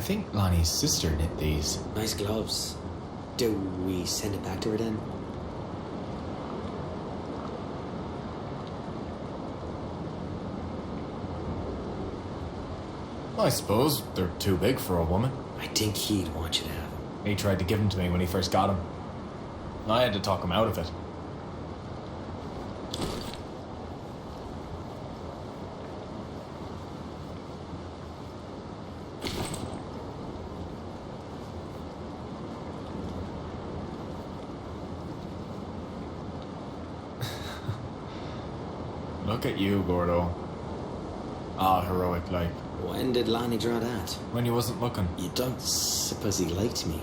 think Lonnie's sister knit these. Nice gloves. Do we send it back to her then? I suppose they're too big for a woman. I think he'd want you to have them. He tried to give them to me when he first got them. I had to talk him out of it. Look at you, Gordo. Ah, heroic like. When did Lonnie draw that? When he wasn't looking. You don't suppose he liked me?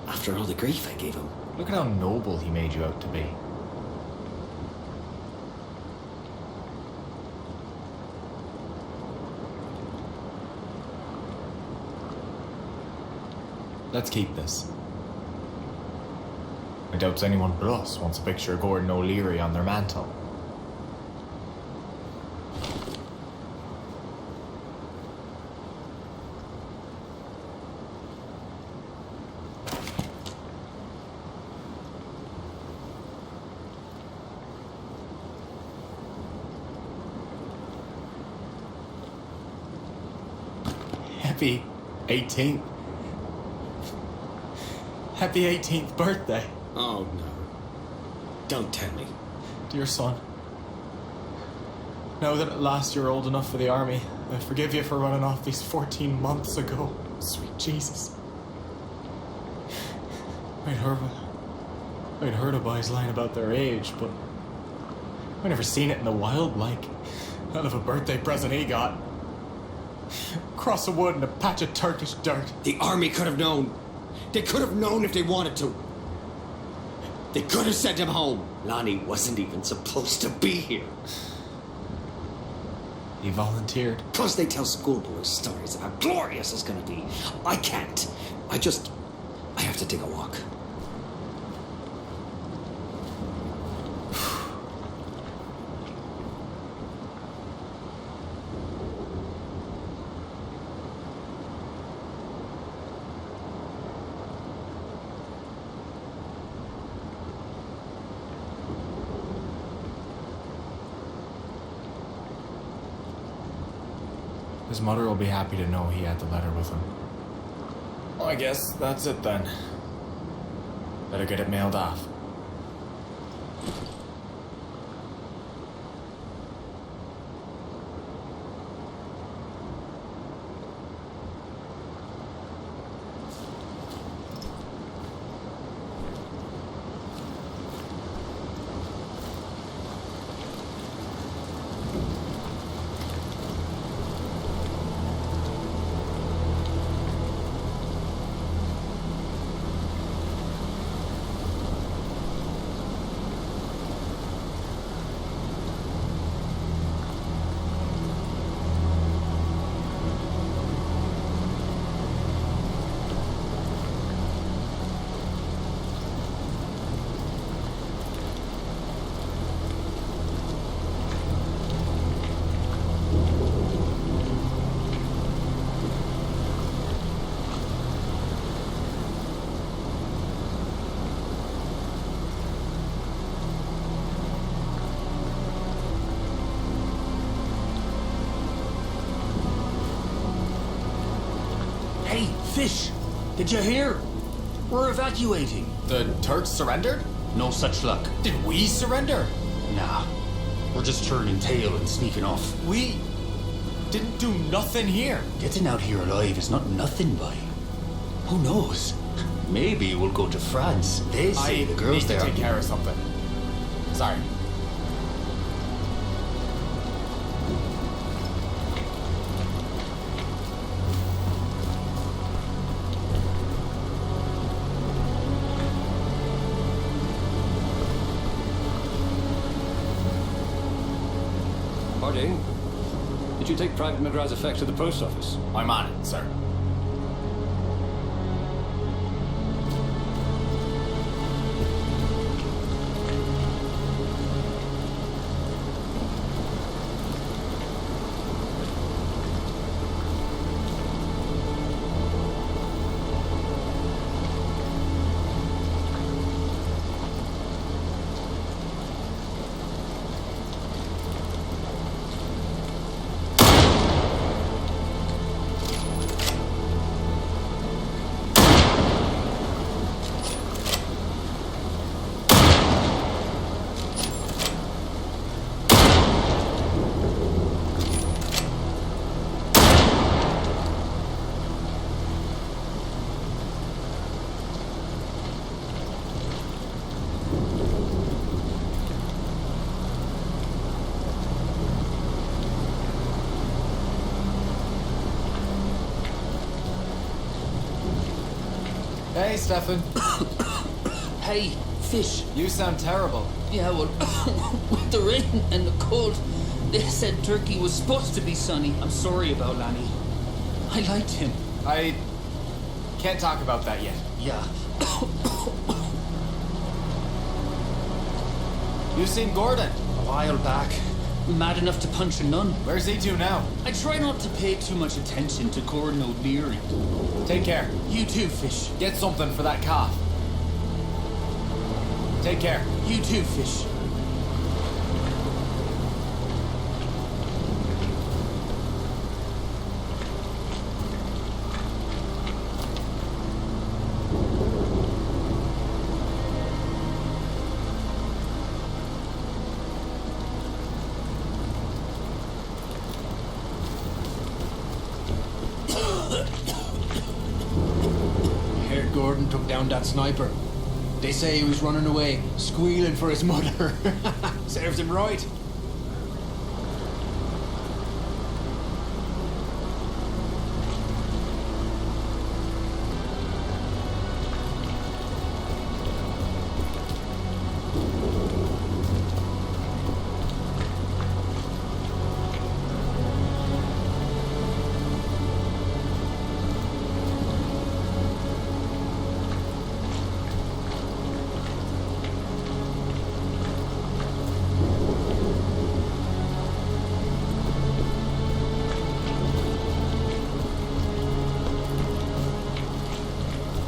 After all the grief I gave him. Look at how noble he made you out to be. Let's keep this. I doubt anyone but us wants a picture of Gordon O'Leary on their mantle. Happy 18th. Happy 18th birthday. Oh, no. Don't tell me. Dear son, now that at last you're old enough for the army, I forgive you for running off these 14 months ago. Sweet Jesus. I'd heard of boys lying about their age, but I never seen it in the wild like. Out of a birthday present he got. Cross of wood and a patch of Turkish dirt. The army could have known. They could have known if they wanted to. They could have sent him home. Lonnie wasn't even supposed to be here. He volunteered. Plus they tell schoolboys stories of how glorious it's gonna be. I can't. I have to take a walk. His mother will be happy to know he had the letter with him. Well, I guess that's it then. Better get it mailed off. Hey, Fish! Did you hear? We're evacuating. The Turks surrendered? No such luck. Did we surrender? Nah. We're just turning tail and sneaking off. We didn't do nothing here. Getting out here alive is not nothing, boy. Who knows? Maybe we'll go to France. They say the girls there need to take care of something. Sorry. Harding, did you take Private McGrath's effect to the post office? I'm on it, sir. Hey, Stefan. Hey, fish. You sound terrible. Yeah, well, with the rain and the cold, they said Turkey was supposed to be sunny. I'm sorry about Lanny. I liked him. I can't talk about that yet. Yeah. You seen Gordon? A while back. Mad enough to punch a nun. Where's he to now? I try not to pay too much attention to Gordon O'Leary. Take care. You too, fish. Get something for that cough. Take care. You too, fish. Gordon took down that sniper. They say he was running away, squealing for his mother. Serves him right.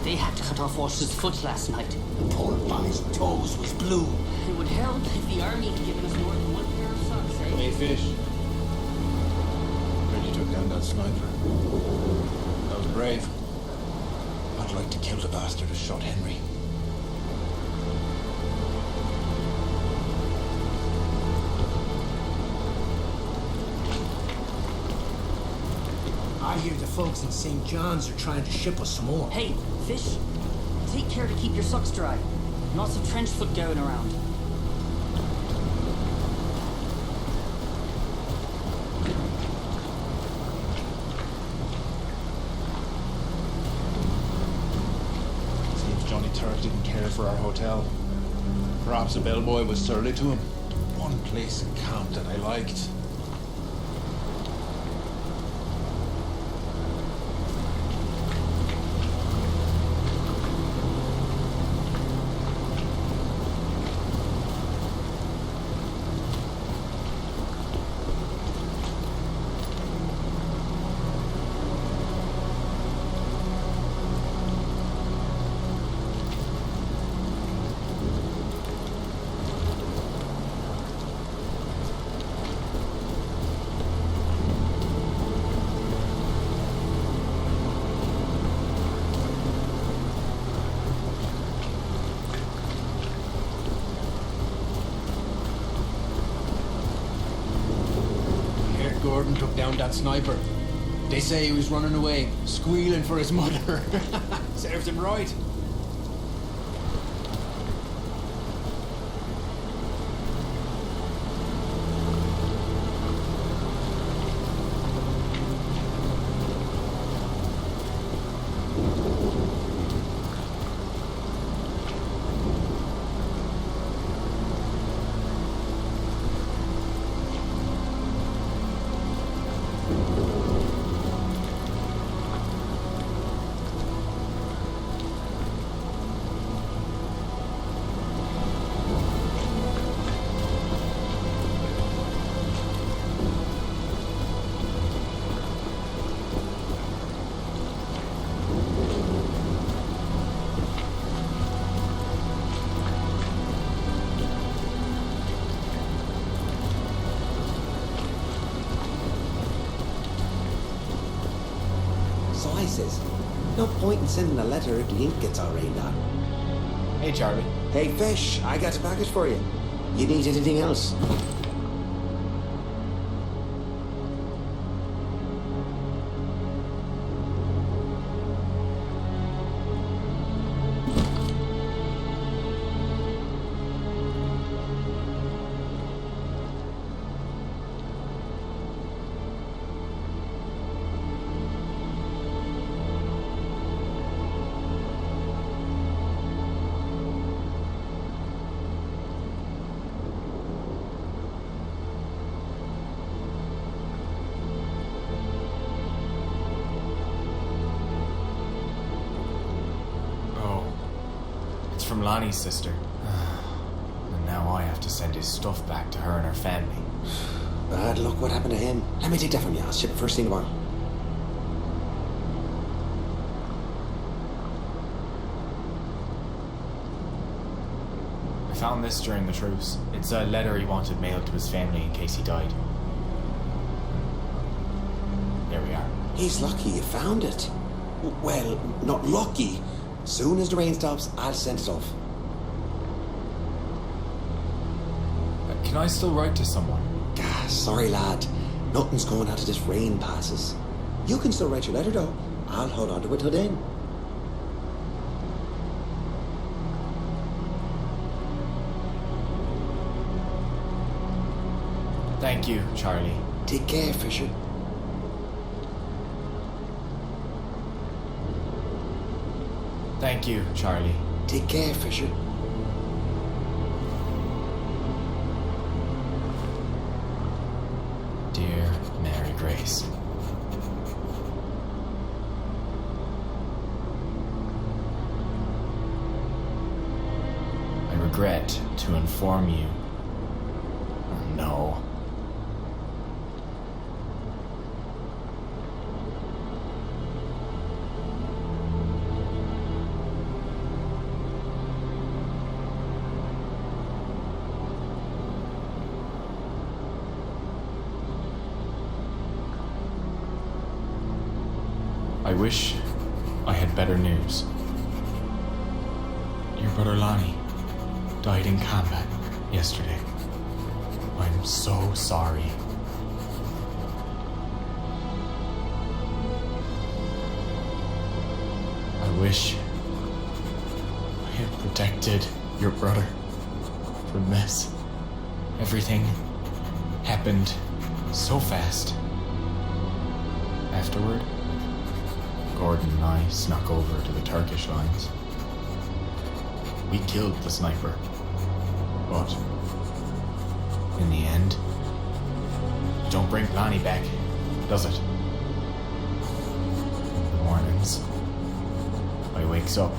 They had to cut off Walsh's foot last night. The poor boy's toes was blue. It would help if the army had given us more than one pair of socks, eh? Hey, fish. Heard you took down that sniper. That was brave. I'd like to kill the bastard who shot Henry. I hear the folks in St. John's are trying to ship us some more. Hey, fish. Take care to keep your socks dry. Lots of trench foot going around. Seems Johnny Turk didn't care for our hotel. Perhaps the bellboy was surly to him. One place in camp that I liked. Gordon took down that sniper. They say he was running away, squealing for his mother. Serves him right. So I says, no point in sending a letter if the ink gets all rained on. Hey, Charlie. Hey, Fish, I got a package for you. You need anything else? from Lonnie's sister. And now I have to send his stuff back to her and her family. Bad luck, what happened to him? Let me take that from you. I'll ship it first thing tomorrow. I found this during the truce. It's a letter he wanted mailed to his family in case he died. There we are. He's lucky you found it. Well, not lucky. Soon as the rain stops, I'll send it off. Can I still write to someone? Ah, sorry, lad. Nothing's going out till this rain passes. You can still write your letter, though. I'll hold on to it till then. Thank you, Charlie. Take care, Fisher. Thank you, Charlie. Take care, Fisher. Dear Mary Grace. I regret to inform you. No. I wish I had better news. Your brother Lonnie died in combat yesterday. I'm so sorry. I wish I had protected your brother from this. Everything happened so fast. Afterward, Gordon and I snuck over to the Turkish lines. We killed the sniper, but in the end, don't bring Lonnie back, does it? In the mornings, I wakes up,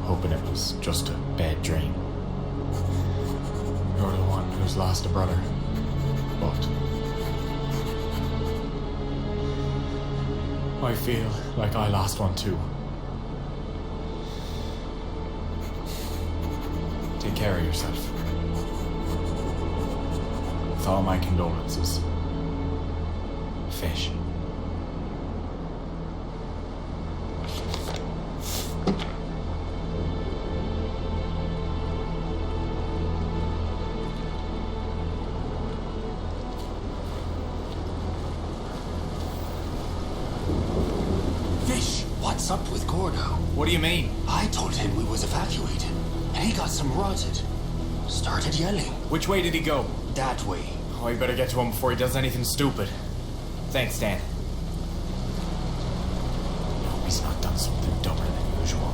hoping it was just a bad dream. You're the one who's lost a brother, but I feel like I lost one too. Take care of yourself. With all my condolences. Fish. What's up with Gordo? What do you mean? I told him we was evacuating, and he got some rotted. Started yelling. Which way did he go? That way. Oh, you better get to him before he does anything stupid. Thanks, Dan. I hope he's not done something dumber than usual.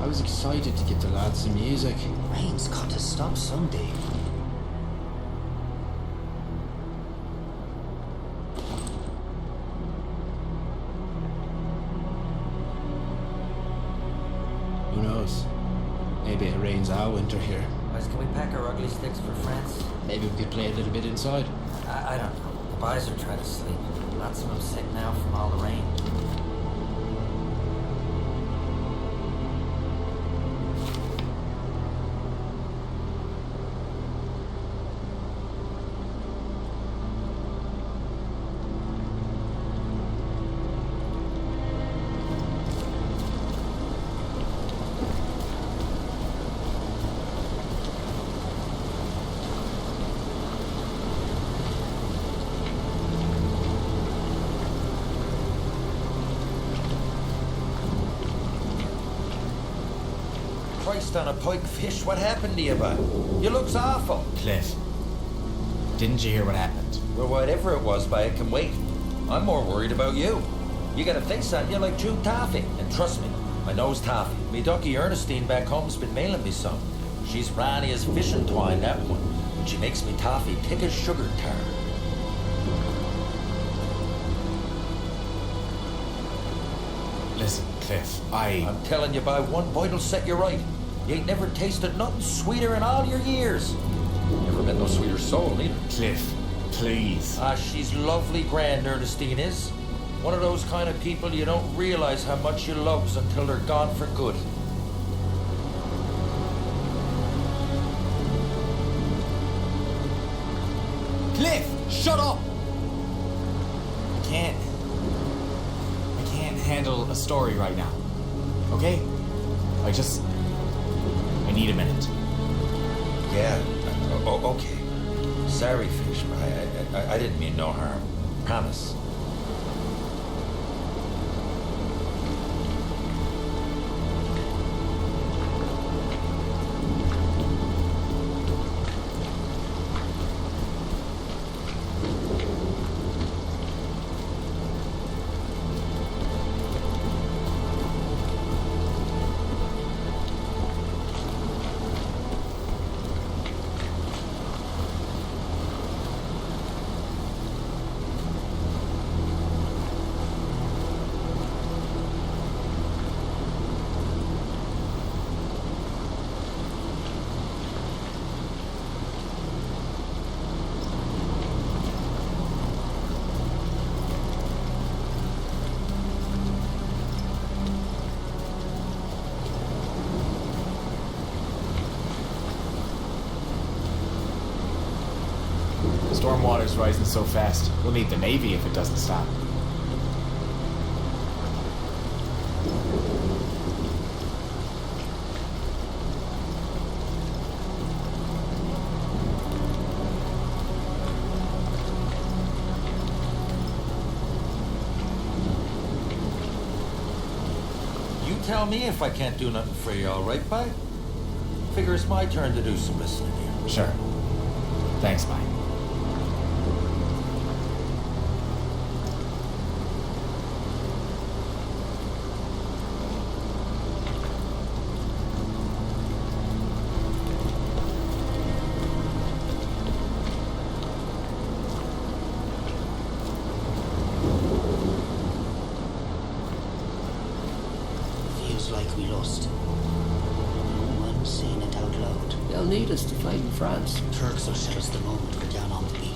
I was excited to get the lads some music. Rain's got to stop someday. Who knows? Maybe it rains our winter here. Boys, can we pack our ugly sticks for France? Maybe we could play a little bit inside. I don't know. The boys are trying to sleep. Lots of them sick now from all the rain. Christ on a pike fish, what happened to you, bud? You looks awful. Cliff, didn't you hear what happened? Well, whatever it was, by it can wait. I'm more worried about you. You got a face on you like Jude Taffy. And trust me, I knows Taffy. Me ducky Ernestine back home's been mailing me some. She's ranny as fishing twine, that one. and she makes me toffee thick as sugar tar. Listen, Cliff, I'm telling you, by one bite'll set you right. You ain't never tasted nothing sweeter in all your years. Never met no sweeter soul, neither. Cliff, please. Ah, she's lovely grand, Ernestine is. One of those kind of people you don't realize how much you loves until they're gone for good. Cliff, shut up! I can't handle a story right now. Okay? I need a minute. Yeah, okay. Sorry, Fish, but I didn't mean no harm. Promise. Stormwater's rising so fast, we'll need the Navy if it doesn't stop. You tell me if I can't do nothing for you, all right, bye? Figure it's my turn to do some listening here. Sure. Thanks, Mike. Feels like we lost. No one saying it out loud. They'll need us to fight in France. Turks will tell us the moment we're down on the beach.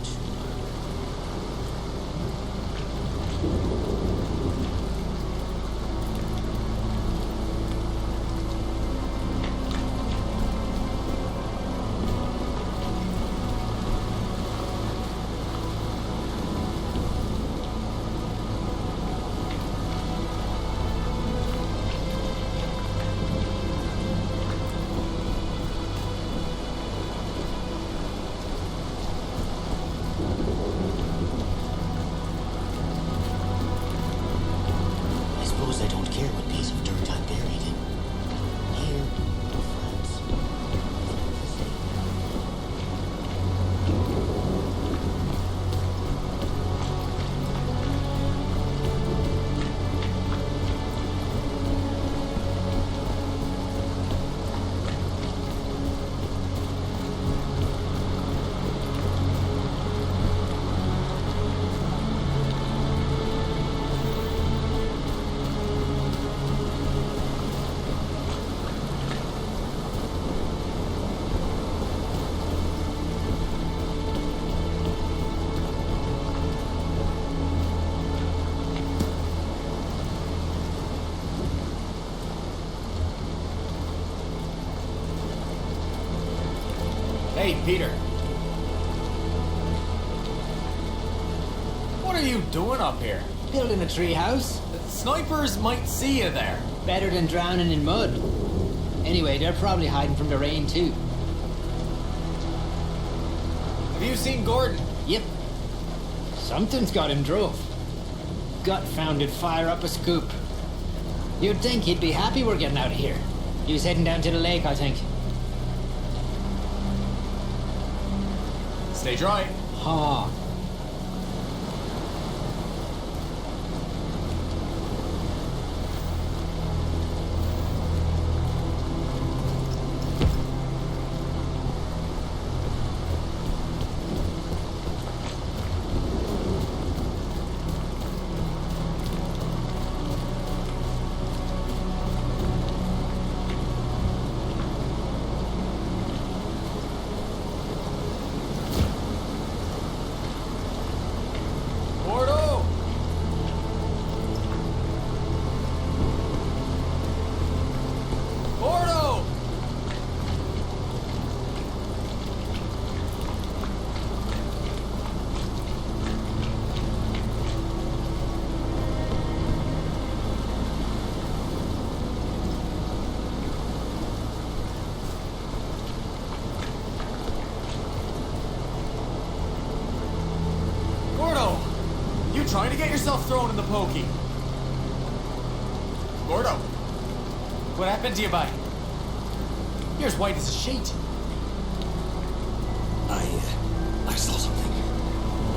I suppose I don't care what piece of dirt I'm buried in. Here, France. Hey, Peter. What are you doing up here? Building a tree house? Snipers might see you there. Better than drowning in mud. Anyway, they're probably hiding from the rain too. Have you seen Gordon? Yep. Something's got him drove. Gut-founded fire up a scoop. You'd think he'd be happy we're getting out of here. He was heading down to the lake, I think. Stay dry. Ha. trying to get yourself thrown in the pokey. Gordo, what happened to you, buddy? You're as white as a sheet. I saw something.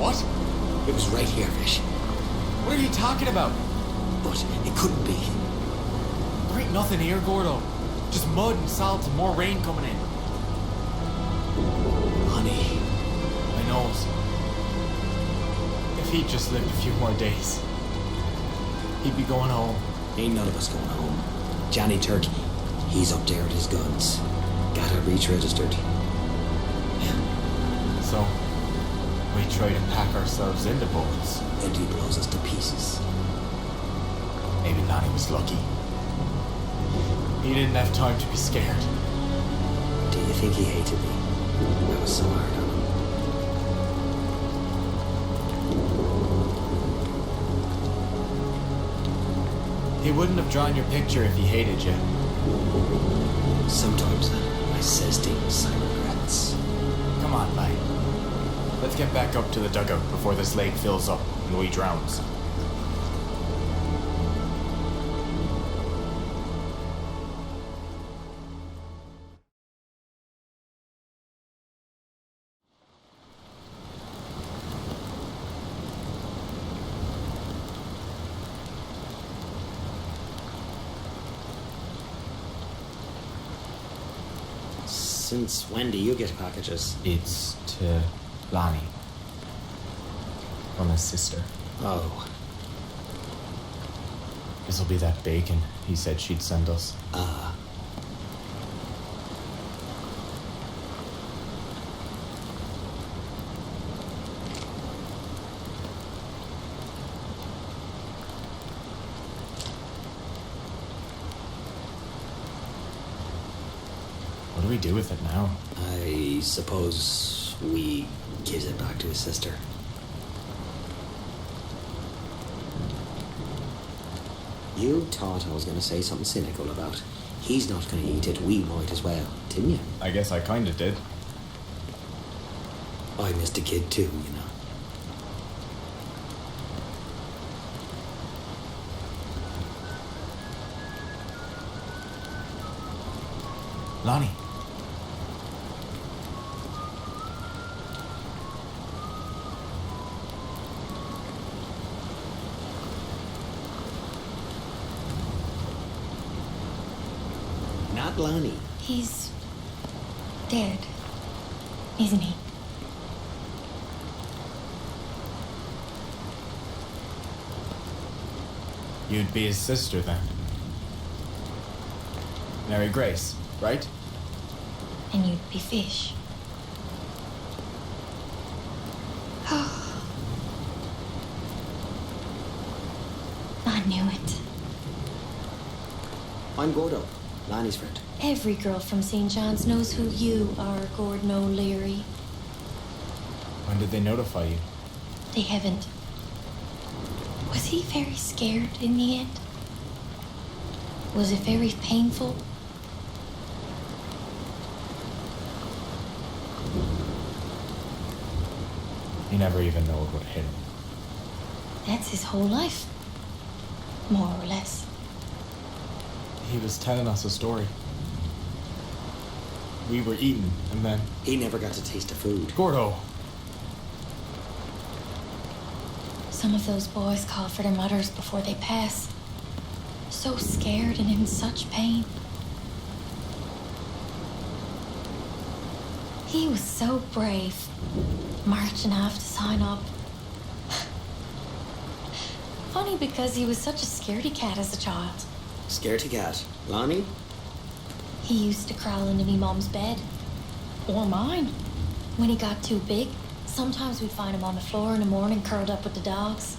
What? It was right here, Fish. What are you talking about? But it couldn't be. There ain't nothing here, Gordo. Just mud and salt and more rain coming in. Honey. My nose. If he'd just lived a few more days, he'd be going home. Ain't none of us going home. Johnny Turkey, he's up there with his guns. Got our reach registered. So, we try to pack ourselves into boats. And he blows us to pieces. Maybe Lonnie was lucky. He didn't have time to be scared. Do you think he hated me? I was so hard on him. He wouldn't have drawn your picture if he hated you. Sometimes I says things I regrets. Come on, mate. Let's get back up to the dugout before this lake fills up and we drowns. Since when do you get packages? It's to Lonnie. From his sister. Oh. This'll be that bacon he said she'd send us. Ah. What do we do with it now? I suppose we gives it back to his sister. You thought I was going to say something cynical about. He's not going to eat it, we might as well, didn't you? I guess I kinda did. I missed a kid too, you know. Lonnie. Not Lonnie. He's dead, isn't he? You'd be his sister then. Mary Grace, right? And you'd be Fish. I knew it. I'm Gordo, Lonnie's friend. Every girl from St. John's knows who you are, Gordon O'Leary. When did they notify you? They haven't. Was he very scared in the end? Was it very painful? You never even know what hit him. That's his whole life. More or less. He was telling us a story. We were eating, and then... He never got to taste the food. Gordo! Some of those boys call for their mothers before they pass. So scared and in such pain. He was so brave, marching off to sign up. Funny because he was such a scaredy cat as a child. Scaredy cat. Lonnie? He used to crawl into me mom's bed. Or mine. When he got too big, sometimes we'd find him on the floor in the morning curled up with the dogs.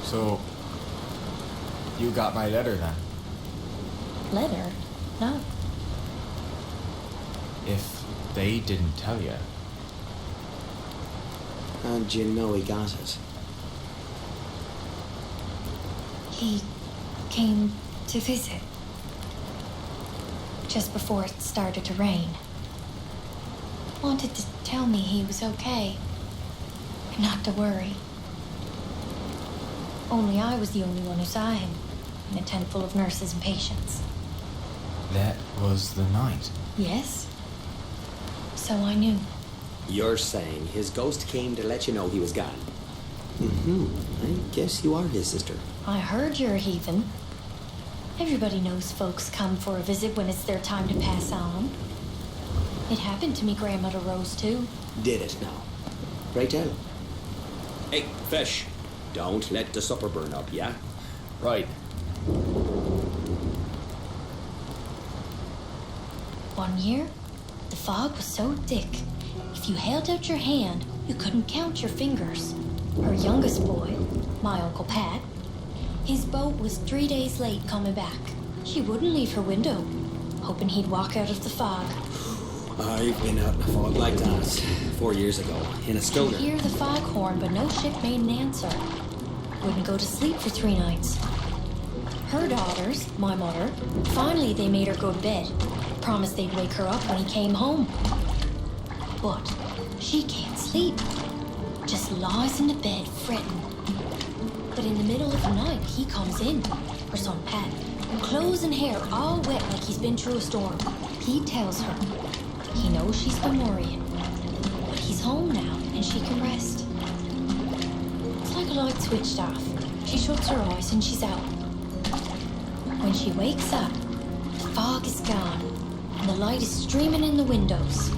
So... you got my letter then? Letter? No. If they didn't tell you... And you know he got it. He came to visit. Just before it started to rain. Wanted to tell me he was okay. And not to worry. Only I was the only one who saw him, in a tent full of nurses and patients. That was the night. Yes. So I knew. You're saying his ghost came to let you know he was gone? Mm-hmm. I guess you are his sister. I heard you're a heathen. Everybody knows folks come for a visit when it's their time to pass on. It happened to me grandmother Rose, too. Did it now? Right tell. Hey, fish. Don't let the supper burn up, yeah? Right. One year, the fog was so thick, if you held out your hand, you couldn't count your fingers. Her youngest boy, my Uncle Pat, his boat was 3 days late coming back. She wouldn't leave her window, hoping he'd walk out of the fog. I've been out in a fog like that 4 years ago, in a She'd schooner. hear the foghorn, but no ship made an answer. Wouldn't go to sleep for 3 nights. Her daughters, my mother, finally they made her go to bed. Promised they'd wake her up when he came home. But she can't sleep. Just lies in the bed fretting. But in the middle of the night, he comes in, her son Pat, clothes and hair all wet like he's been through a storm. He tells her he knows she's been worrying, but he's home now and she can rest. It's like a light switched off. She shuts her eyes and she's out. When she wakes up, the fog is gone and the light is streaming in the windows.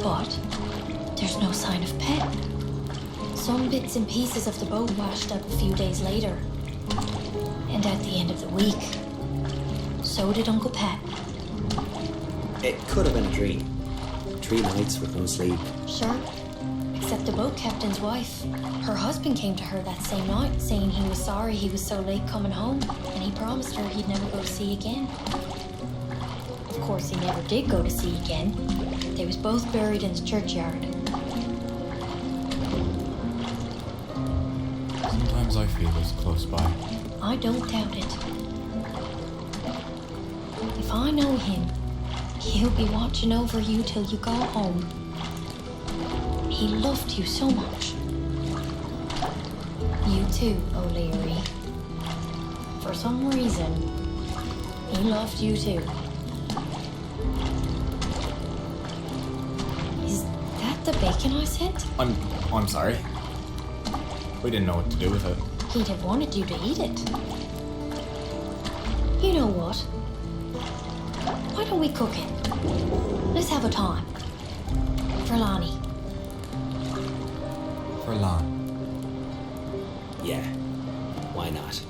But there's no sign of Pet. Some bits and pieces of the boat washed up a few days later. And at the end of the week, so did Uncle Pat. It could have been a dream. 3 nights with no sleep. Sure, except the boat captain's wife. Her husband came to her that same night, saying he was sorry he was so late coming home, and he promised her he'd never go to sea again. Of course, he never did go to sea again. They was both buried in the churchyard. Sometimes I feel it's close by. I don't doubt it. If I know him, he'll be watching over you till you go home. He loved you so much. You too, O'Leary. For some reason, he loved you too. Is that the bacon I sent? I'm sorry. We didn't know what to do with it. He'd have wanted you to eat it. You know what? Why don't we cook it? Let's have a time. For Lonnie. For Lon. Yeah, why not?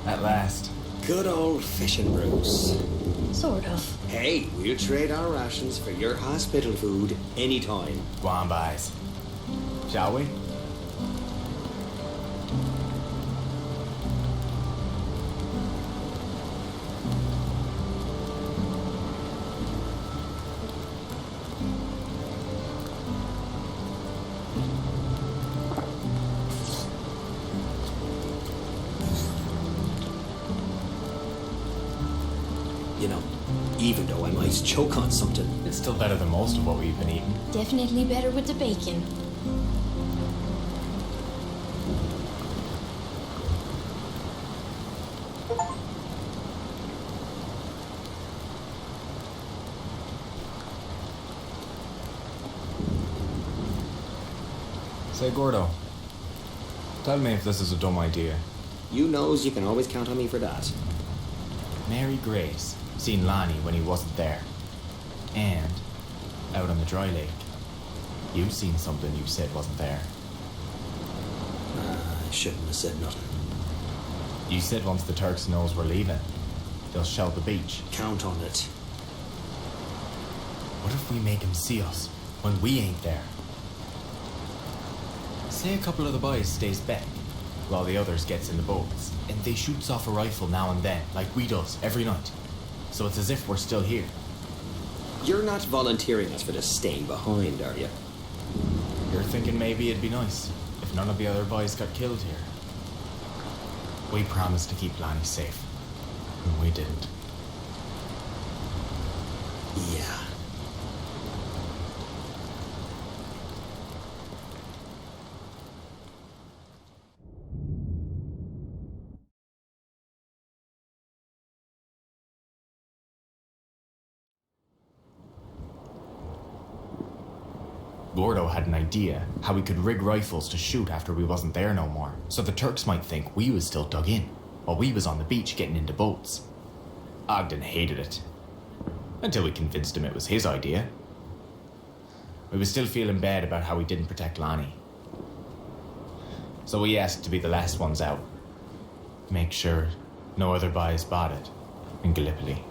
At last. Good old fishing, Bruce. Sort of. Hey, we'll trade our rations for your hospital food anytime. Go on, boys. Shall we? You know, even though I might choke on something. It's still better than most of what we've been eating. Definitely better with the bacon. Say, Gordo, tell me if this is a dumb idea. You knows you can always count on me for that. Mary Grace seen Lonnie when he wasn't there. And, out on the dry lake, you seen something you said wasn't there. I shouldn't have said nothing. You said once the Turks knows we're leaving, they'll shell the beach. Count on it. What if we make him see us when we ain't there? Say a couple of the boys stays back, while the others gets in the boats, and they shoots off a rifle now and then, like we does every night. So it's as if we're still here. You're not volunteering us for this staying behind, are you? You're thinking maybe it'd be nice if none of the other boys got killed here. We promised to keep Lonnie safe, and we didn't. Yeah. Gordo had an idea how we could rig rifles to shoot after we wasn't there no more, so the Turks might think we was still dug in, while we was on the beach getting into boats. Ogden hated it, until we convinced him it was his idea. We was still feeling bad about how we didn't protect Lonnie. So we asked to be the last ones out. Make sure no other boys spotted in Gallipoli.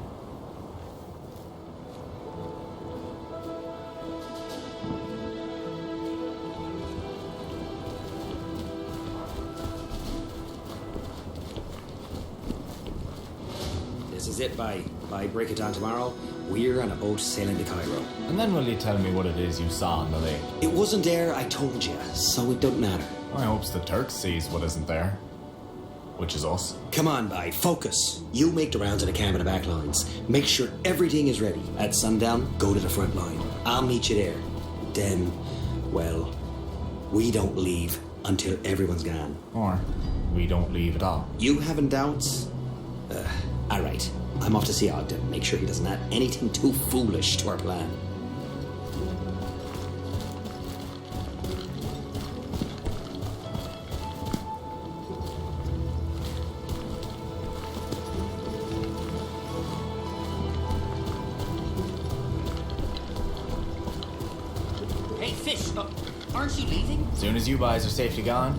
This is it, by break it down tomorrow, we're on a boat sailing to Cairo. And then will you tell me what it is you saw on the lake? It wasn't there, I told you, so it don't matter. I hopes the Turks sees what isn't there. Which is us. Come on, focus. You make the rounds of the camp and the back lines. Make sure everything is ready. At sundown, go to the front line. I'll meet you there. Then, well, we don't leave until everyone's gone. Or we don't leave at all. You having doubts? All right. I'm off to see Ogden. Make sure he doesn't add anything too foolish to our plan. Hey, Fish, aren't you leaving? As soon as you boys are safely gone.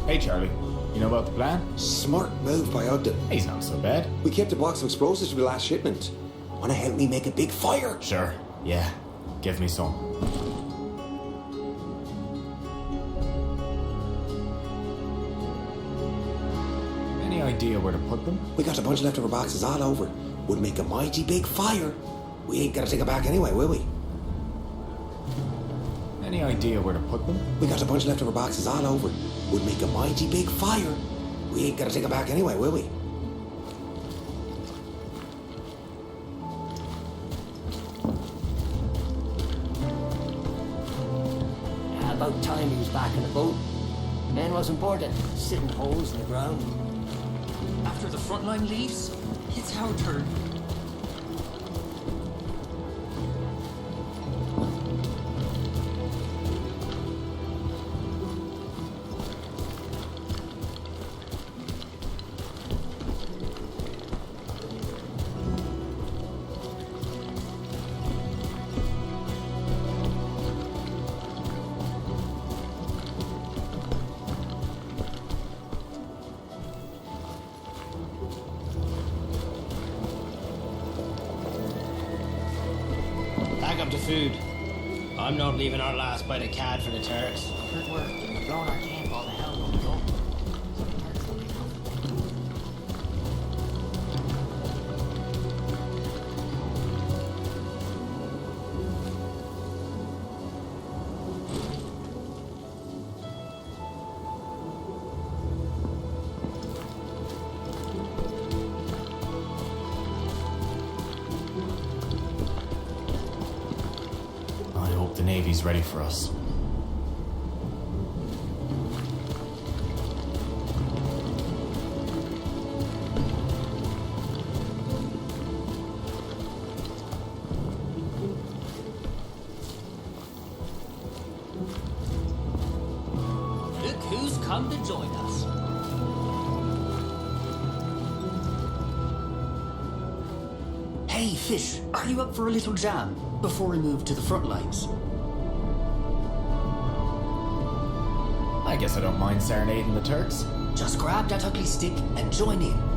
Hey, Charlie. You know about the plan? Smart move by Ogden. He's not so bad. We kept a box of explosives for the last shipment. Wanna help me make a big fire? Sure. Yeah. Give me some. Any idea where to put them? We got a bunch of leftover boxes all over. Would make a mighty big fire. We ain't gonna take it back anyway, will we? Any idea where to put them? We got a bunch of leftover boxes all over. Would make a mighty big fire. We ain't gonna take it back anyway, will we? About time he was back in the boat. Man wasn't bored of sitting holes in the ground. After the front line leaves, it's our turn. Pack up the food. I'm not leaving our last bite of cad for the Turks. Good work. We're blowing our camp all the hell when we go. The Navy's ready for us. Fish, are you up for a little jam before we move to the front lines? I guess I don't mind serenading the Turks. Just grab that ugly stick and join in.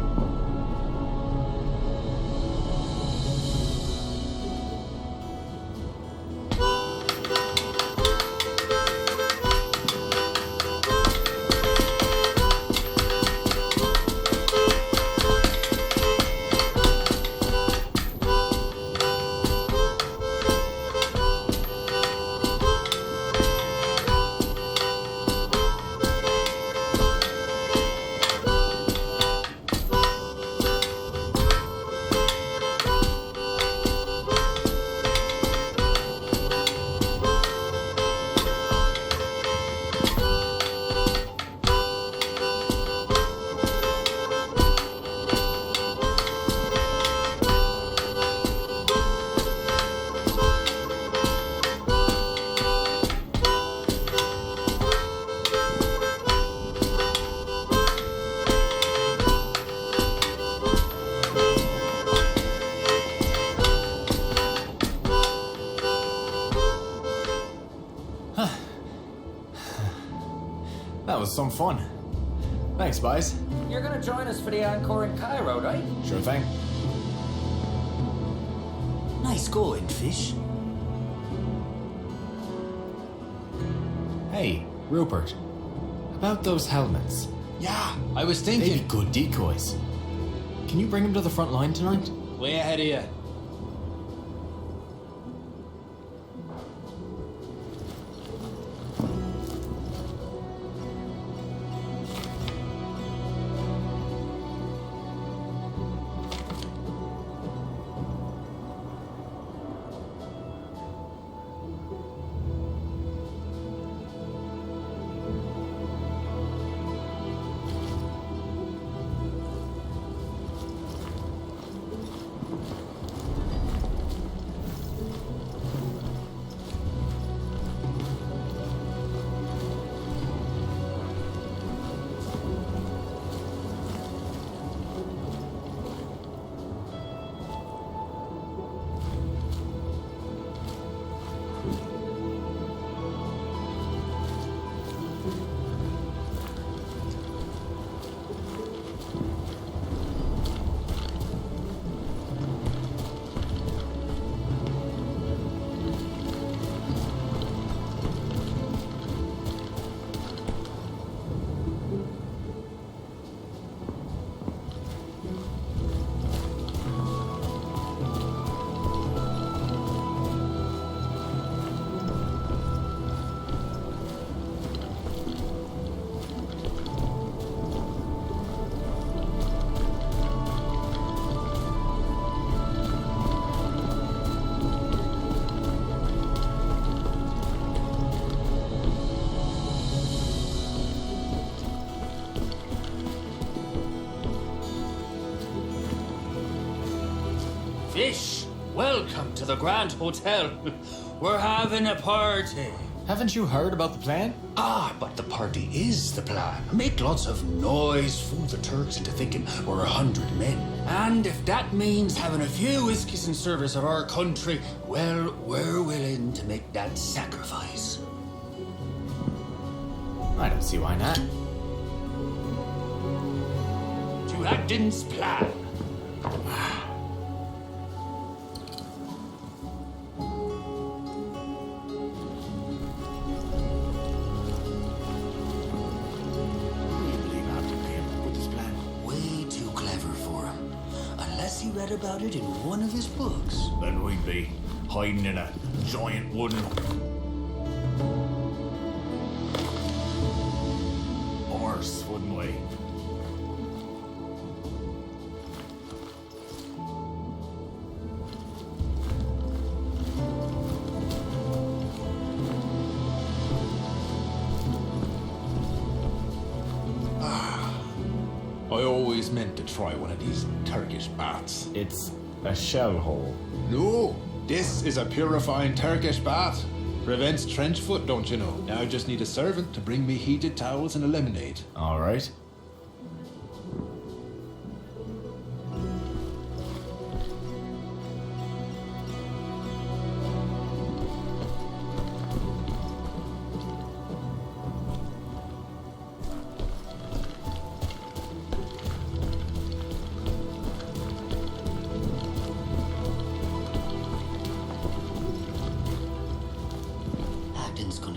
That was some fun. Thanks, boys. You're gonna join us for the encore in Cairo, right? Sure thing. Nice going, Fish. Hey, Rupert. About those helmets. Yeah, I was thinking. They'd be good decoys. Can you bring them to the front line tonight? Way ahead of you. Fish, welcome to the Grand Hotel. We're having a party. Haven't you heard about the plan? Ah, but the party is the plan. Make lots of noise, fool the Turks into thinking we're 100 men. And if that means having a few whiskeys in service of our country, well, we're willing to make that sacrifice. I don't see why not. To Acton's plan. Way too clever for him. Unless he read about it in one of his books. Then we'd be hiding in a giant wooden horse, wouldn't we? I always meant to try one of these Turkish baths. It's a shell hole. No, this is a purifying Turkish bath. Prevents trench foot, don't you know? Now I just need a servant to bring me heated towels and a lemonade. All right.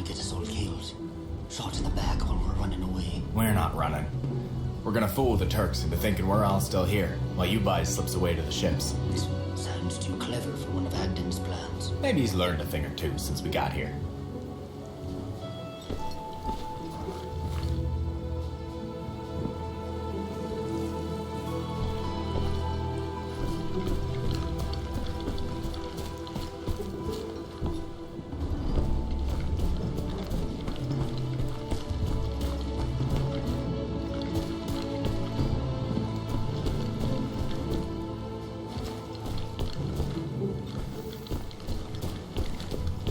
get us all killed. Shot in the back while we're running away. We're not running. We're gonna fool the Turks into thinking we're all still here, while you guys slips away to the ships. This sounds too clever for one of Agden's plans. Maybe he's learned a thing or two since we got here.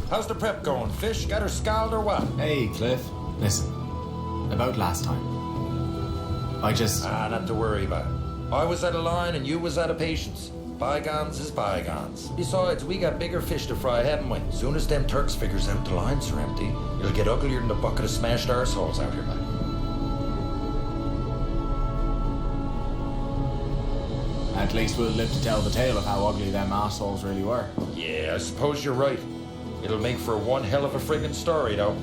How's the prep going? Fish got her scald or what? Hey, Cliff. Listen, about last time. Not to worry about. I was out of line and you was out of patience. Bygones is bygones. Besides, we got bigger fish to fry, haven't we? Soon as them Turks figures out the lines are empty, it'll get uglier than a bucket of smashed arseholes out here, man. At least we'll live to tell the tale of how ugly them arseholes really were. Yeah, I suppose you're right. It'll make for one hell of a friggin' story, though.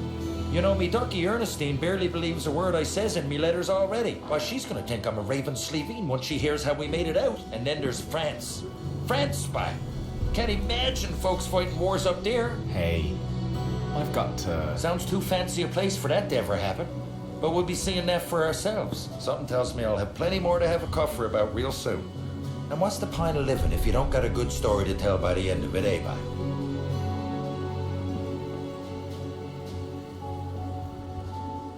You know, me ducky Ernestine barely believes a word I says in me letters already. Why, she's gonna think I'm a Raven Slevine once she hears how we made it out. And then there's France. France spy. Can't imagine folks fighting wars up there. Hey, I've got to... Sounds too fancy a place for that to ever happen. But we'll be seeing that for ourselves. Something tells me I'll have plenty more to have a cuffer about real soon. And what's the point of living if you don't got a good story to tell by the end of it, eh, bye?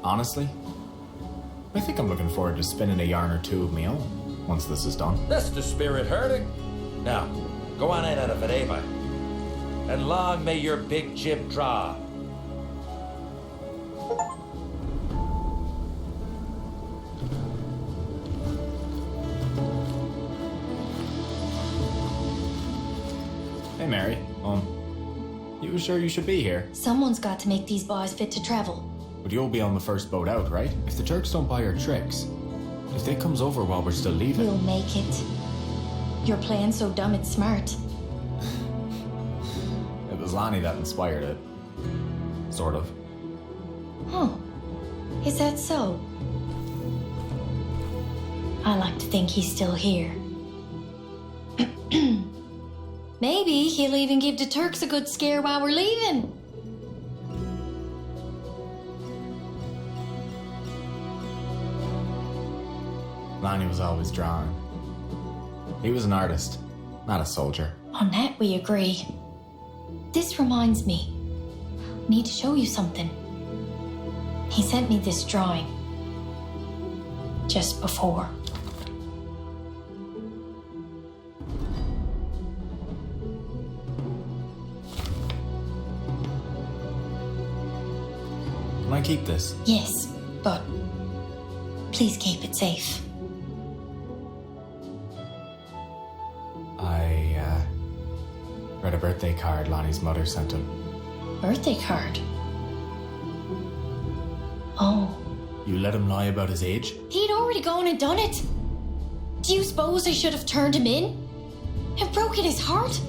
Honestly, I think I'm looking forward to spinning a yarn or two of my own once this is done. That's the spirit, Hurtig. Now, go on in out of it, eh, bye? And long may your big jib draw. Hey, Mary. You sure you should be here? Someone's got to make these boys fit to travel. But you'll be on the first boat out, right? If the Turks don't buy our tricks, if they comes over while we're still leaving... We'll make it. You're playing so dumb it's smart. It was Lonnie that inspired it. Sort of. Huh. Is that so? I like to think he's still here. Maybe he'll even give the Turks a good scare while we're leaving. Lonnie was always drawing. He was an artist, not a soldier. On that we agree. This reminds me. I need to show you something. He sent me this drawing. Just before. Can I keep this? Yes, but please keep it safe. I read a birthday card Lonnie's mother sent him. Birthday card? Oh. You let him lie about his age? He'd already gone and done it. Do you suppose I should have turned him in? Have broken his heart?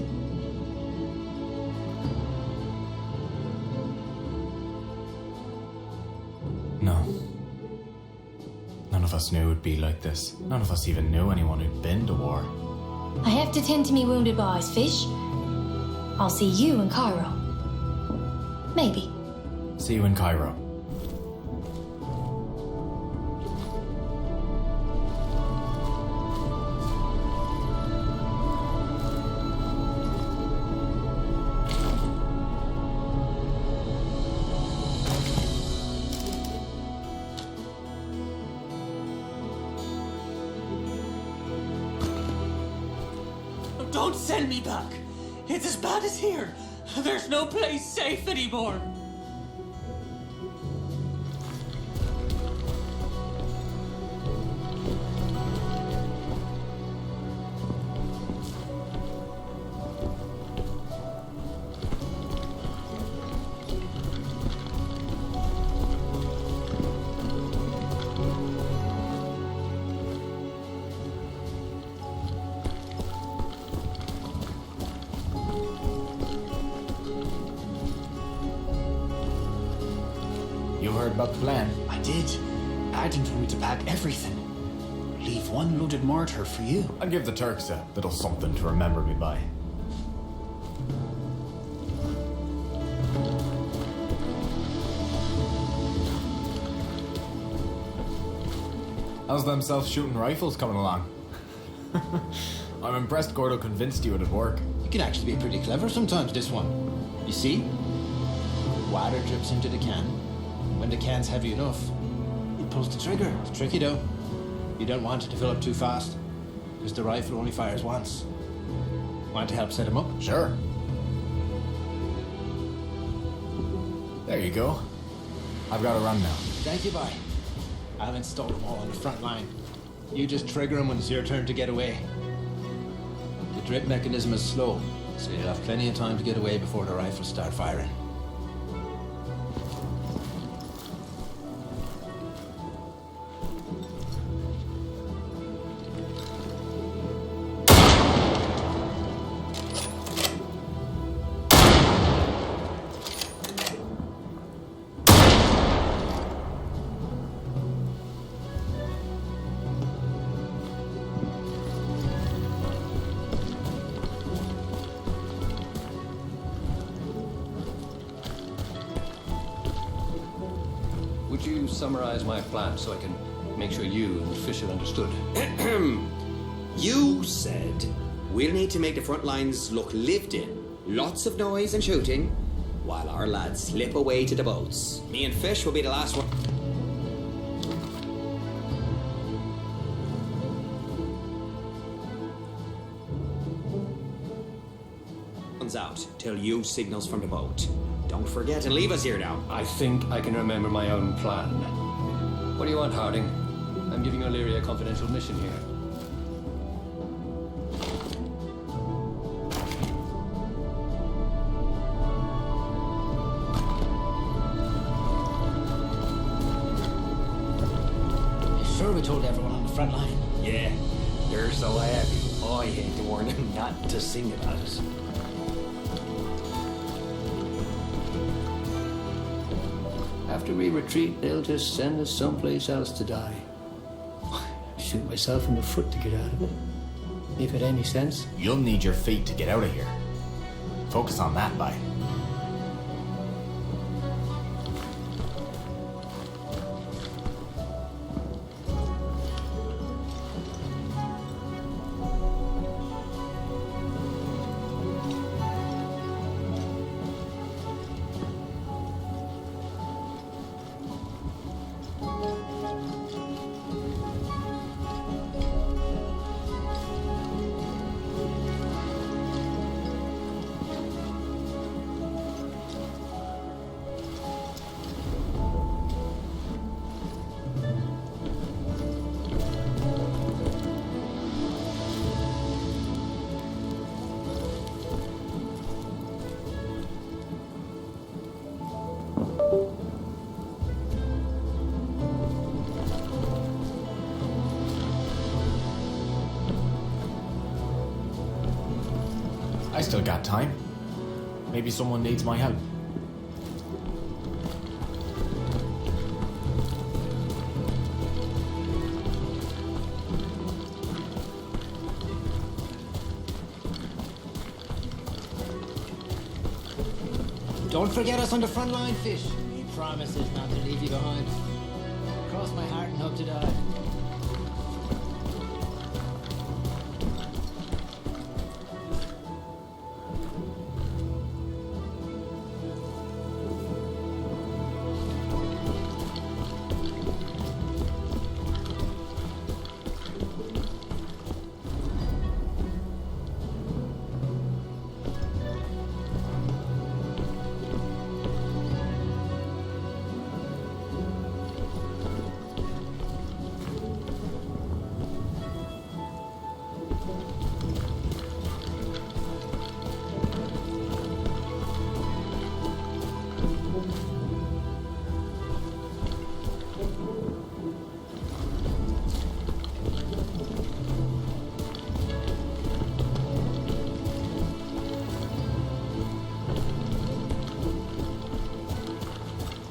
No. None of us knew it'd be like this. None of us even knew anyone who'd been to war. I have to tend to me wounded boys, Fish. I'll see you in Cairo. Maybe. See you in Cairo. Don't send me back. It's as bad as here. There's no place safe anymore. You heard about the plan? I did. Arden told me to pack everything. Leave one loaded mortar for you. I'll give the Turks a little something to remember me by. How's them self-shooting rifles coming along? I'm impressed Gordo convinced you it'd work. You can actually be pretty clever sometimes, this one. You see? Water drips into the can. When the can's heavy enough, it pulls the trigger. It's tricky though. You don't want it to fill up too fast, because the rifle only fires once. Want to help set him up? Sure. There you go. I've got to run now. Thank you, bye. I'll install them all on the front line. You just trigger them when it's your turn to get away. The drip mechanism is slow, so you'll have plenty of time to get away before the rifles start firing. Would you summarize my plan so I can make sure you and Fisher understood? You said we'll need to make the front lines look lived in. Lots of noise and shooting, while our lads slip away to the boats. Me and Fish will be the last one. Out till you signals from the boat. Don't forget and leave us here now. I think I can remember my own plan. What do you want, Harding? I'm giving O'Leary a confidential mission here. You sure we told everyone on the front line? Yeah, they're so happy. I had to warn them not to sing about us. After we retreat, they'll just send us someplace else to die. Shoot myself in the foot to get out of it. If it any sense. You'll need your feet to get out of here. Focus on that, bye. I still got time. Maybe someone needs my help. Don't forget us on the front line, Fish. He promises not to leave you behind. Cross my heart and hope to die.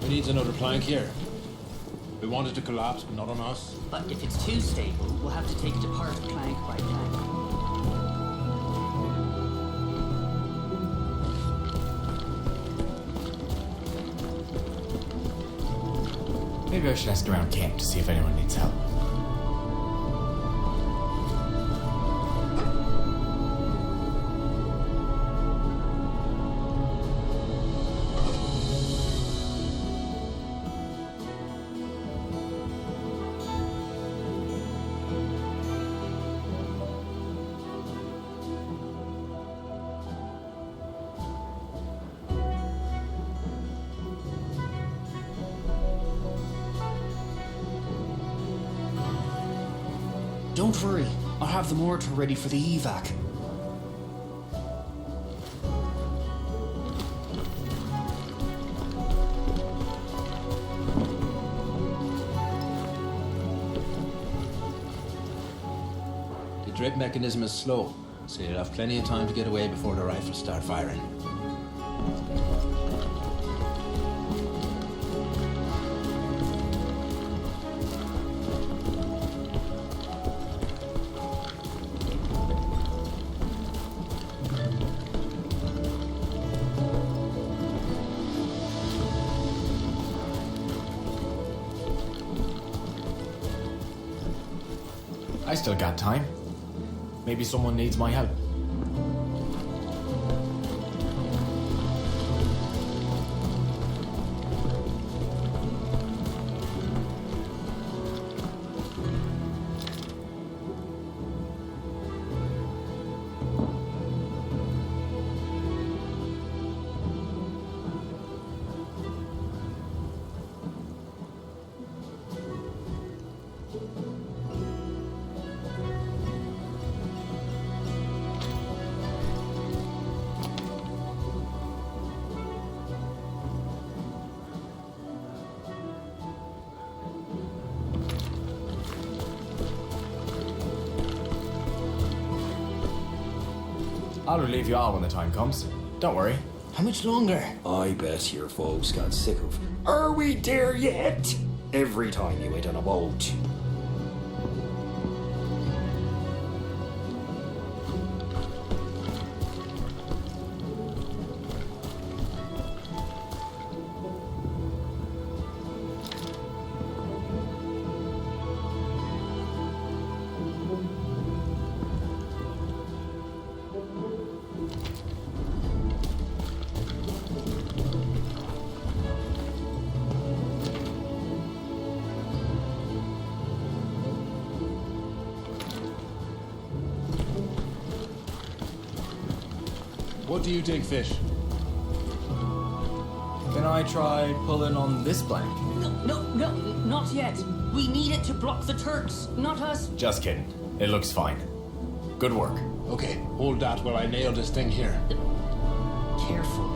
Who needs another plank here? We wanted to collapse, but not on us. But if it's too stable, we'll have to take it apart plank by plank. Maybe I should ask around camp to see if anyone needs help. Don't worry, I'll have the mortar ready for the evac. The drip mechanism is slow, so you'll have plenty of time to get away before the rifles start firing. I still got time. Maybe someone needs my help. I'll relieve you all when the time comes. Don't worry. How much longer? I bet your folks got sick of, "Are we there yet?" every time you went on a boat. What do you think, Fish? Can I try pulling on this plank? No, not yet. We need it to block the Turks, not us. Just kidding. It looks fine. Good work. Okay, hold that while I nail this thing here. Careful.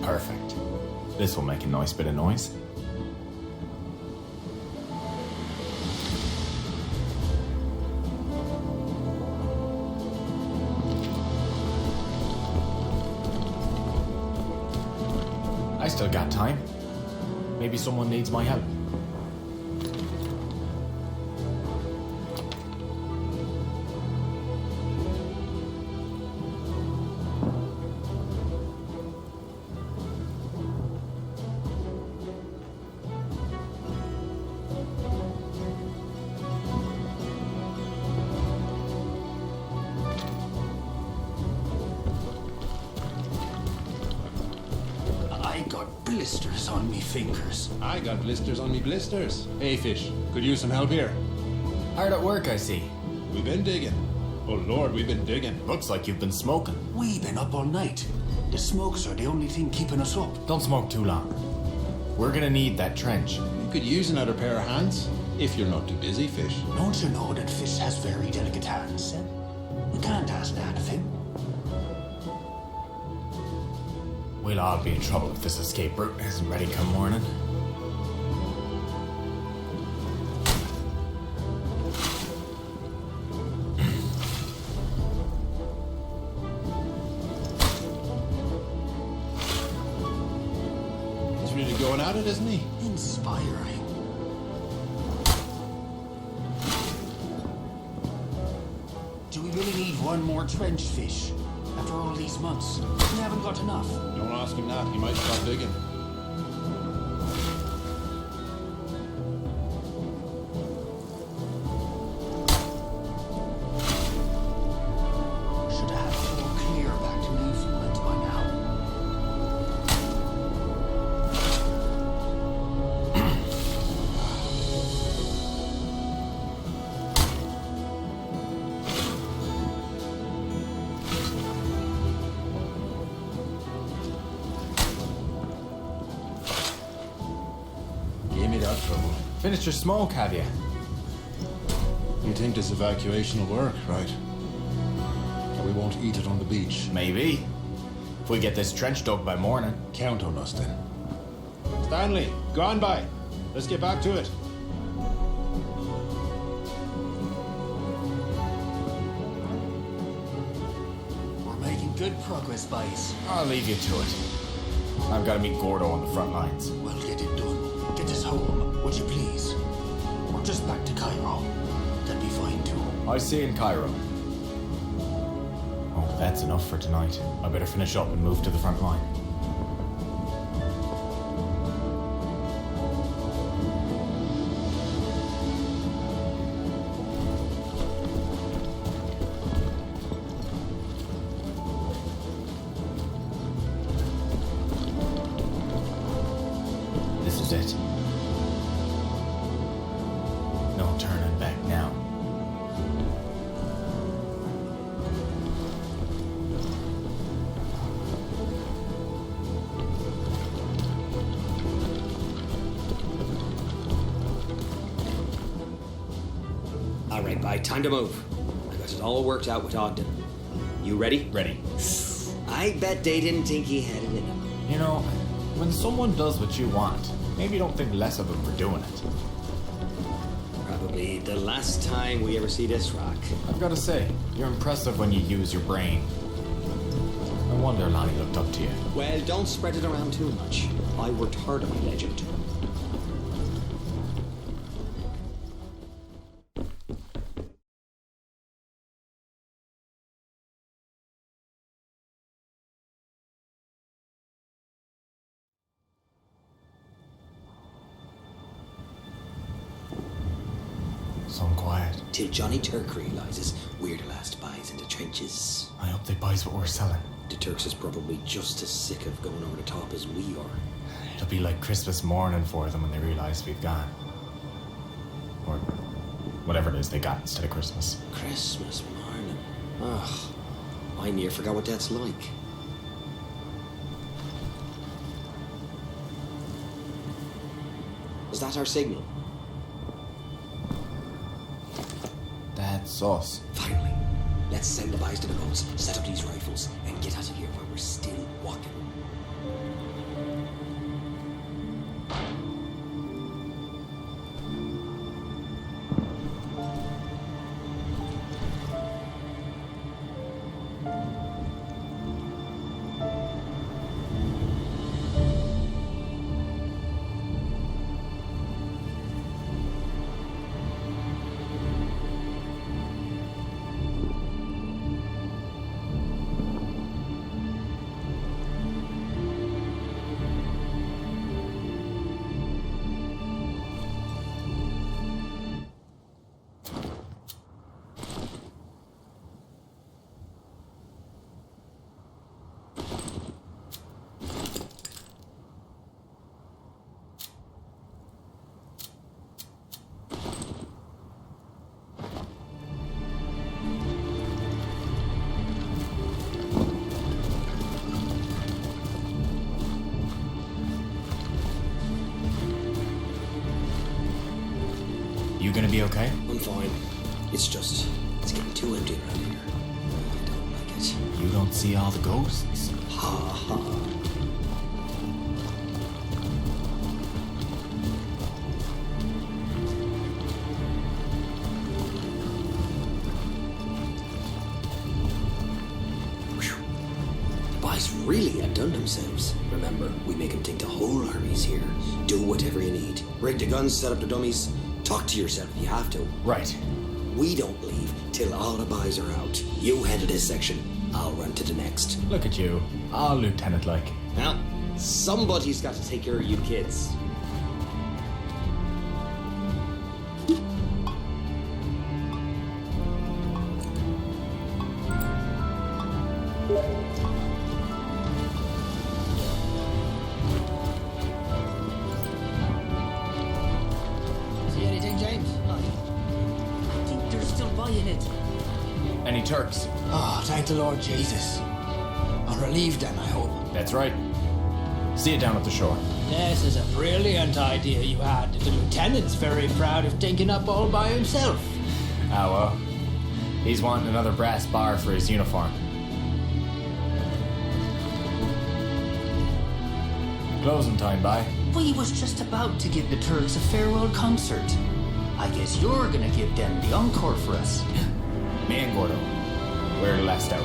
Perfect. This will make a nice bit of noise. I still got time. Maybe someone needs my help. blisters on me fingers. I got blisters on me blisters. Hey, fish, could use some help here. Hard at work, I see. We've been digging. Oh, Lord, we've been digging. Looks like you've been smoking. We've been up all night. The smokes are the only thing keeping us up. Don't smoke too long. We're gonna need that trench. You could use another pair of hands, if you're not too busy, fish. Don't you know that Fish has very delicate hands, Seb? You can't ask that of him. We'll all be in trouble if this escape route isn't ready come morning. He's really going at it, isn't he? Inspiring. Do we really need one more trench, Fish? After all these months, we haven't got enough. Don't ask him that. He might stop digging. Should have had it all clear back to Newfoundland by now. Gave me that trouble. Finished your smoke, have you? You think this evacuation will work, right? Or we won't eat it on the beach. Maybe. If we get this trench dug by morning. Count on us then. Stanley, go on by. Let's get back to it. We're making good progress, boys. I'll leave you to it. I've got to meet Gordo on the front lines. We'll get it done. Get us home, would you please? Or just back to Cairo. That'd be fine too. I see you in Cairo. Oh, that's enough for tonight. I better finish up and move to the front line. This is it. No turning back now. All right, bye. Time to move. I got it all worked out with Ogden. You ready? Ready. I bet they didn't think he had it in him. You know, when someone does what you want, maybe don't think less of them for doing it. Probably the last time we ever see this rock. I've got to say, you're impressive when you use your brain. I wonder Lonnie looked up to you. Well, don't spread it around too much. I worked hard on my legend. So quiet. Till Johnny Turk realizes we're the last buys in the trenches. I hope they buys what we're selling. The Turks is probably just as sick of going over the top as we are. It'll be like Christmas morning for them when they realize we've gone. Or whatever it is they got instead of Christmas. Christmas morning. Ugh. I near forgot what that's like. Is that our signal? That's us. Finally. Let's send the boys to the boats, set up these rifles, and get out of here while we're still walking. You gonna be okay? I'm fine. It's getting too empty around here. I don't like it. You don't see all the ghosts? Ha ha. Boys really outdone themselves. Remember, we make them think the whole army's here. Do whatever you need. Rig the guns, set up the dummies. Talk to yourself if you have to. Right. We don't leave till all the boys are out. You handle this section. I'll run to the next. Look at you. All lieutenant-like. Now, somebody's got to take care of you kids. See anything, James? I think they're still buying it. Any Turks? Oh, thank the Lord Jesus. I'm relieved then, I hope. That's right. See you down at the shore. This is a brilliant idea you had. The lieutenant's very proud of thinking up all by himself. Ah, well. He's wanting another brass bar for his uniform. Closing time, bye. We was just about to give the Turks a farewell concert. I guess you're gonna give them the encore for us. Me and Gordo. We're last out.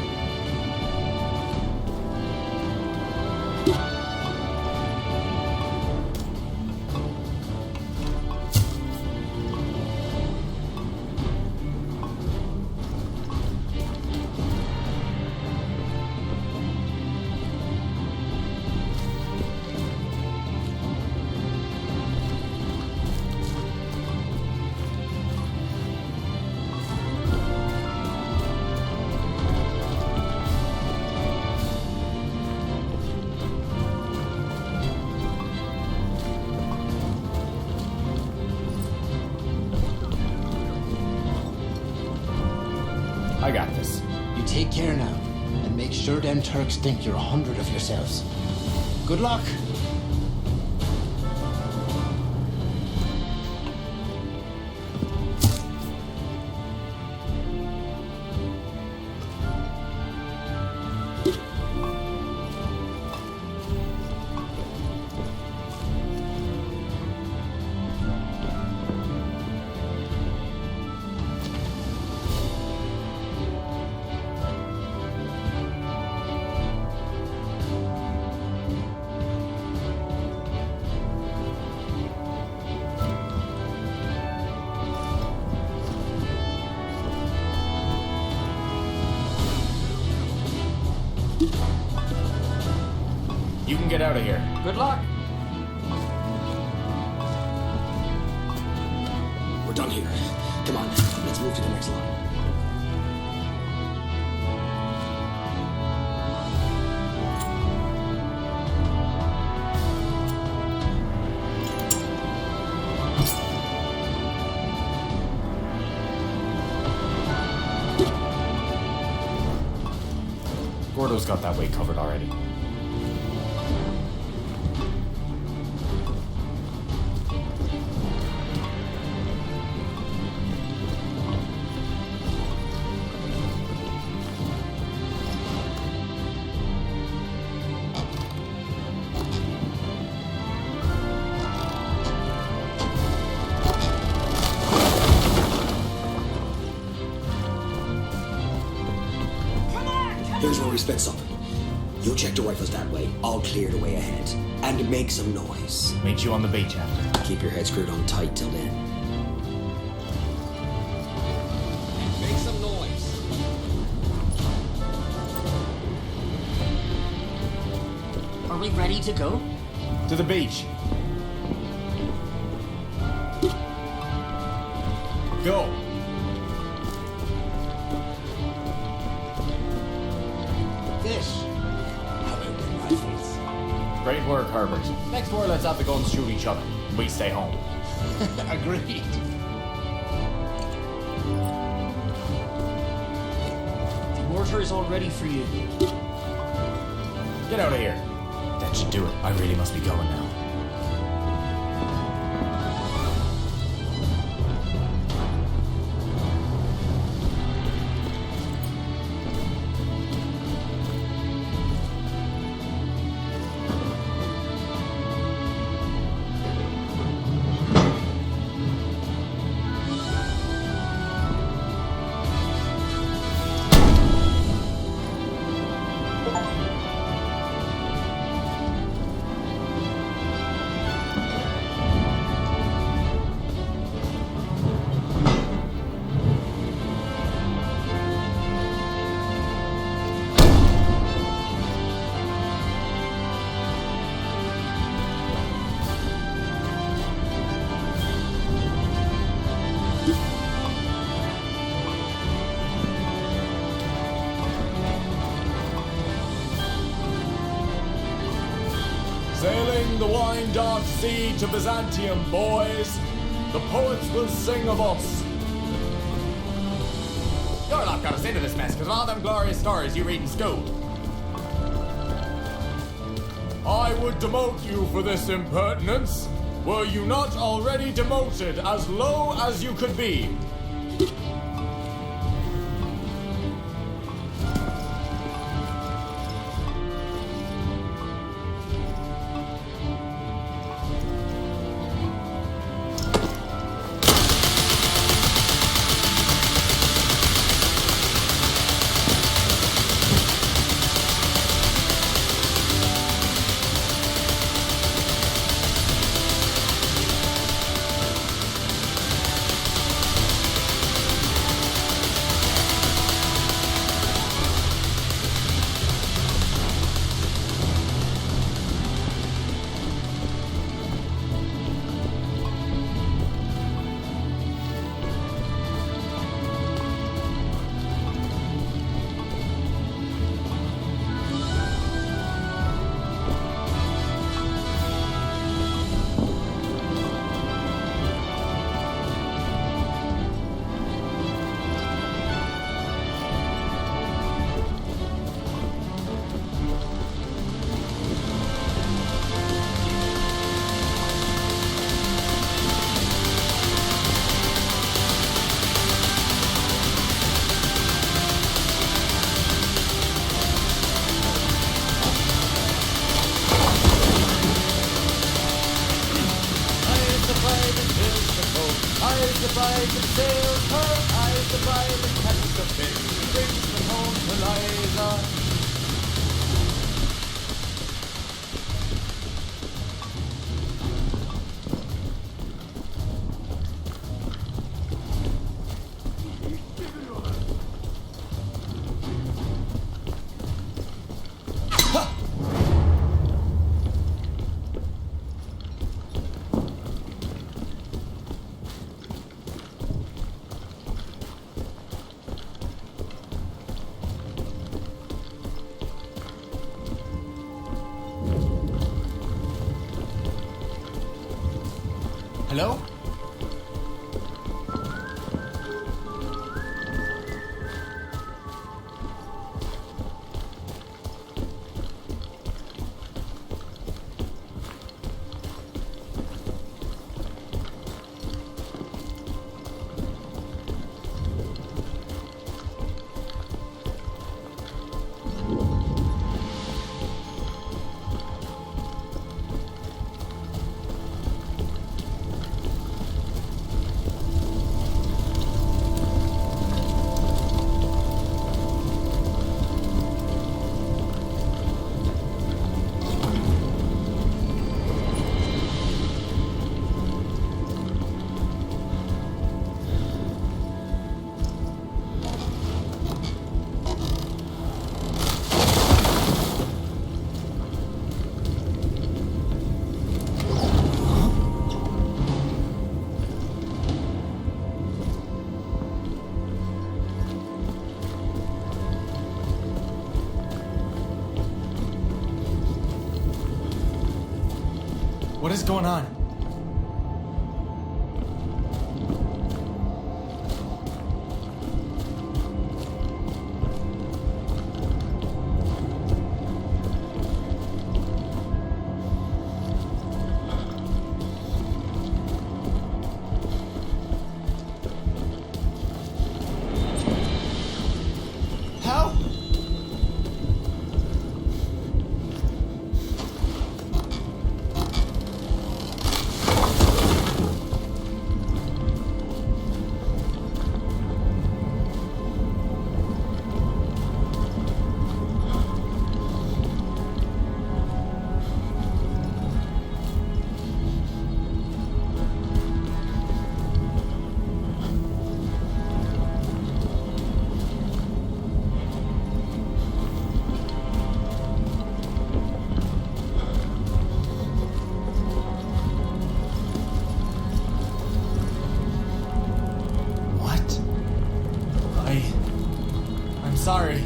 I got this. You take care now, and make sure them Turks think you're 100 of yourselves. Good luck. You can get out of here. Good luck. We're done here. Come on, let's move to the next line. Gordo's got that way covered already. Here's where we split up. You check the rifles that way. I'll clear the way ahead. And make some noise. Meet you on the beach after. Keep your head screwed on tight till then. Make some noise. Are we ready to go? To the beach. Go. This. How about them rifles? Great work, Herbert. Next war, let's have the guns shoot each other. We stay home. Agreed. The mortar is all ready for you. Get out of here. That should do it. I really must be going now. sea to Byzantium, boys. The poets will sing of us. Your lot got us into this mess because of all them glorious stories you read in school. I would demote you for this impertinence. Were you not already demoted as low as you could be? Hello? What is going on? How? I'm sorry.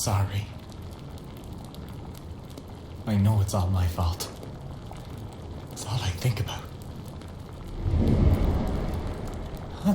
sorry. I know it's all my fault. It's all I think about. Huh?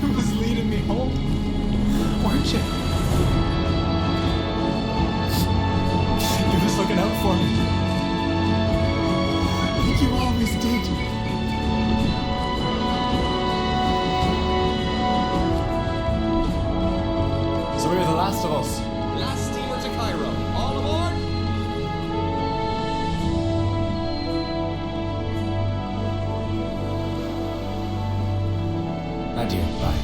You was leading me home, weren't you? You was looking out for me. Like you always did. So we're the last of us. Last steamer to Cairo. All aboard! Adieu, bye.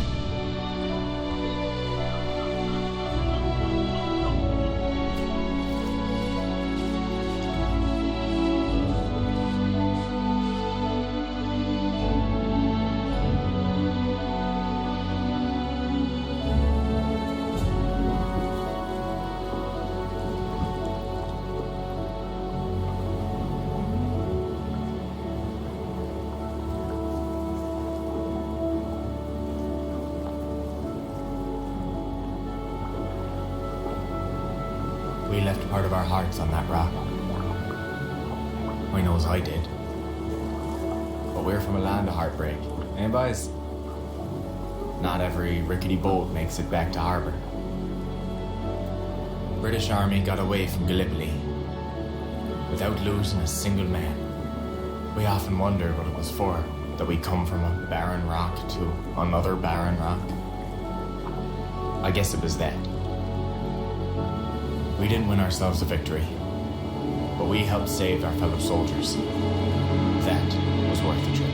We left part of our hearts on that rock. I knows I did. But we're from a land of heartbreak, eh, boys? Not every rickety boat makes it back to harbour. British Army got away from Gallipoli without losing a single man. We often wonder what it was for, that we come from a barren rock to another barren rock. I guess it was that. We didn't win ourselves a victory, but we helped save our fellow soldiers. That was worth the trip.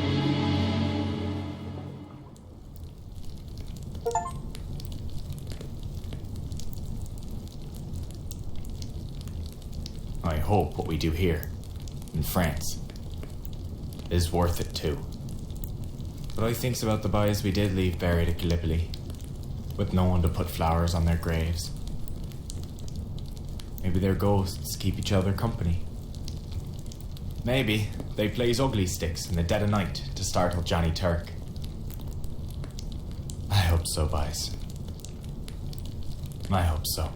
I hope what we do here, in France, is worth it too. But I thinks about the boys we did leave buried at Gallipoli, with no one to put flowers on their graves. Maybe their ghosts keep each other company. Maybe they plays ugly sticks in the dead of night to startle Johnny Turk. I hope so, boys. I hope so.